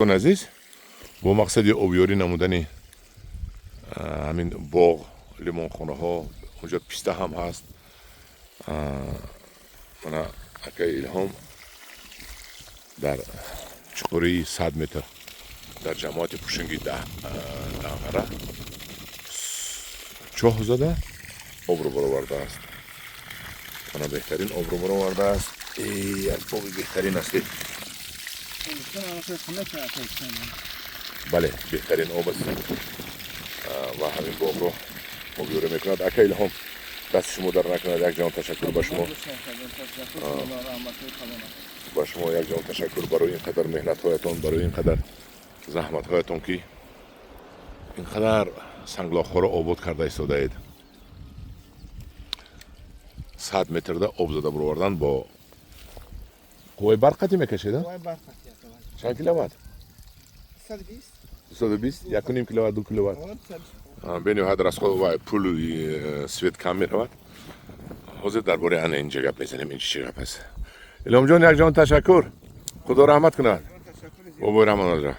عزیز با مقصد آبیاری نمودن همین باغ لیمون خونه ها اونجا پیسته هم هست. من اکای الهام در چقوری 100 متر در جماعت پوشنگی دغره چاه زده آب رو برآورده است. من بهترین آب رو برآورده است. یک باغ بهترین است. بله بهترین آب است و همین باغ رو آبیاری میکند. اکای الهام دست شما در نکند. یک جان تشکر به شما. با شما یک جان تشکر برای اینقدر مهنت هایتان، برای اینقدر زحمت هایتان که اینقدر سنگلاخ ها رو آباد کرده ایستاده اید. 100 متر ده آب زده برآوردن با قوه برقتی میکشیدن؟ قوه برقتی. چند کیلووات؟ 120. 120 1.5 کیلووات 2 کیلووات. بینیم هدر از خود پول سویت کم میرود. حاضر درباره ان اینجا گپ میزنیم. این چی گپ است؟ الهام جان یک جان تشکر. خدا رحمت کنه. بابا رحمان الله.